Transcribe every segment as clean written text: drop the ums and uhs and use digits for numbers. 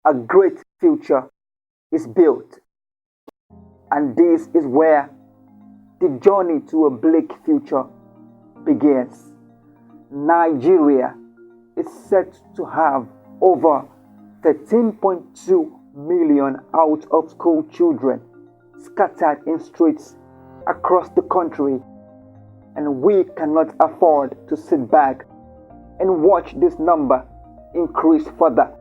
a great future is built. And this is where the journey to a bleak future begins. Nigeria is set to have over 13.2 million out of school children scattered in streets across the country, and we cannot afford to sit back and watch this number increase further.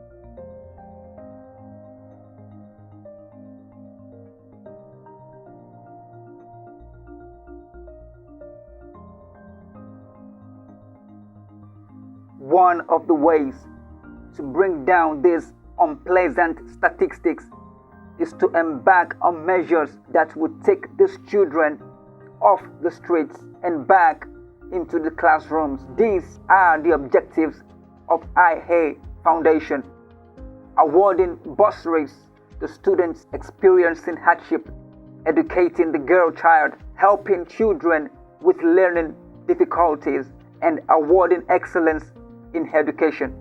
One of the ways to bring down these unpleasant statistics is to embark on measures that would take these children off the streets and back into the classrooms. These are the objectives of IA Foundation, awarding bursaries to students experiencing hardship, educating the girl child, helping children with learning difficulties, and awarding excellence in education.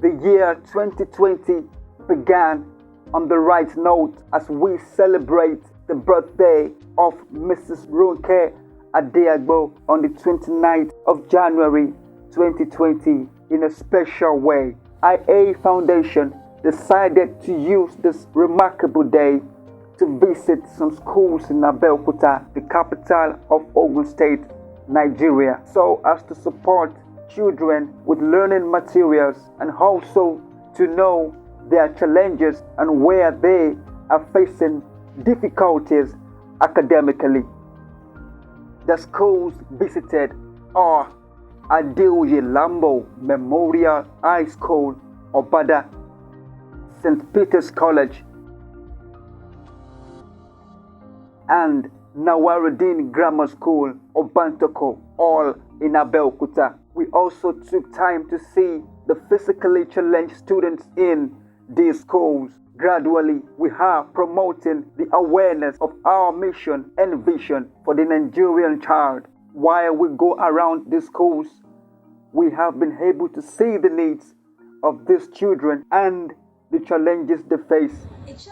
The year 2020 began on the right note as we celebrate the birthday of Mrs. Ronke Adeagbo on the 29th of January 2020 in a special way. IA Foundation decided to use this remarkable day to visit some schools in Abeokuta, the capital of Ogun State, Nigeria, so as to support children with learning materials and also to know their challenges and where they are facing difficulties academically. The schools visited are Adeoye Lambo Memorial High School, Obada, St. Peter's College, and Nawaruddin Grammar School, Obantoko, all in Abeokuta. We also took time to see the physically challenged students in these schools. Gradually, we are promoting the awareness of our mission and vision for the Nigerian child. While we go around these schools, we have been able to see the needs of these children and the challenges they face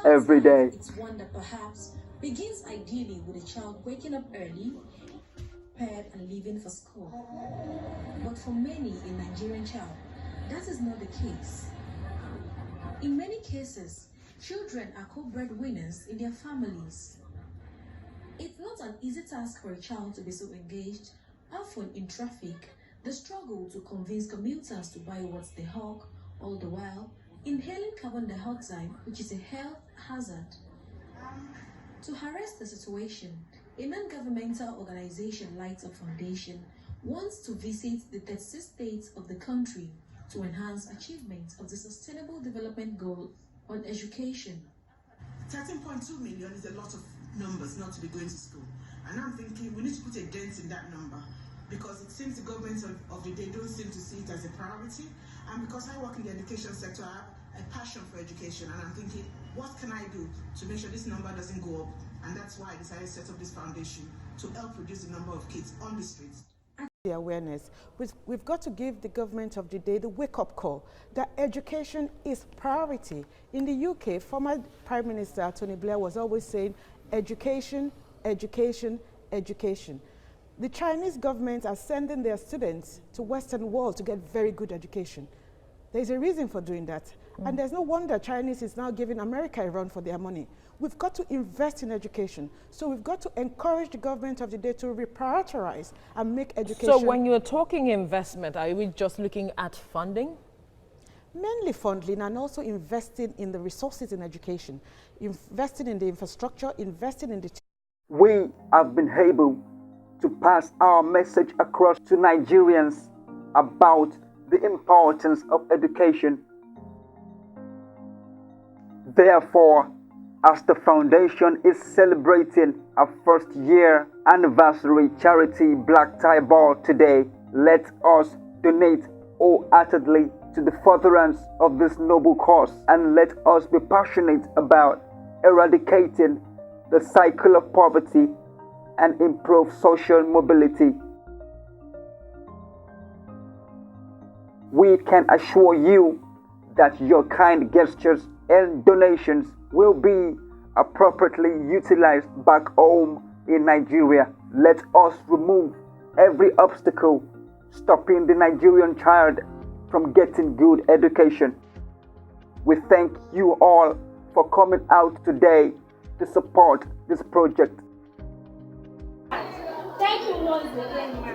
every day. It's one that perhaps begins ideally with a child waking up early, prepared and leaving for school. But for many, a Nigerian child, that is not the case. In many cases, children are co-breadwinners in their families. It's not an easy task for a child to be so engaged, often in traffic, the struggle to convince commuters to buy what they hawk, all the while inhaling carbon dioxide, which is a health hazard. To arrest the situation, a non-governmental organization, Lights Up Foundation, wants to visit the 36 states of the country to enhance achievement of the Sustainable Development Goals on education. 13.2 million is a lot of numbers not to be going to school. And I'm thinking we need to put a dent in that number because it seems the government of the day don't seem to see it as a priority. And because I work in the education sector, I have a passion for education. And I'm thinking, what can I do to make sure this number doesn't go up? And that's why I decided to set up this foundation to help reduce the number of kids on the streets. The awareness. We've got to give the government of the day the wake-up call that education is priority. In the UK, former Prime Minister Tony Blair was always saying education, education, education. The Chinese government are sending their students to Western world to get very good education. There's a reason for doing that. And there's no wonder Chinese is now giving America a run for their money. We've got to invest in education. So we've got to encourage the government of the day to reprioritize and make education. So when you're talking investment, are we just looking at funding? Mainly funding and also investing in the resources in education, investing in the infrastructure, investing in the... We have been able to pass our message across to Nigerians about the importance of education. Therefore, as the foundation is celebrating our first year anniversary charity Black Tie Ball today, let us donate wholeheartedly to the furtherance of this noble cause, and let us be passionate about eradicating the cycle of poverty and improve social mobility. We can assure you that your kind gestures and donations will be appropriately utilized back home in Nigeria. Let us remove every obstacle stopping the Nigerian child from getting good education. We thank you all for coming out today to support this project. Thank you once again, ma.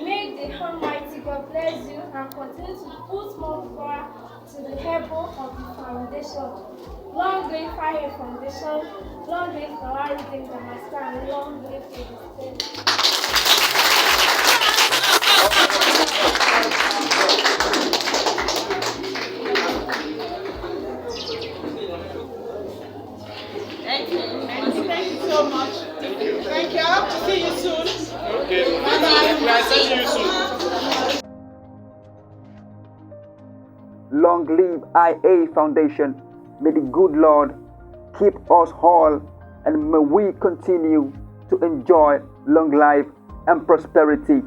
May the Almighty God bless you and continue to put more power to the elbow of the foundation. Long live Fire Foundation, long live Kawari Things and Master, and long live the state. Thank you so much. Thank you. I hope to see you soon. Okay. Bye-bye. I'll see you soon. Long live IA Foundation. May the good Lord keep us all, and may we continue to enjoy long life and prosperity.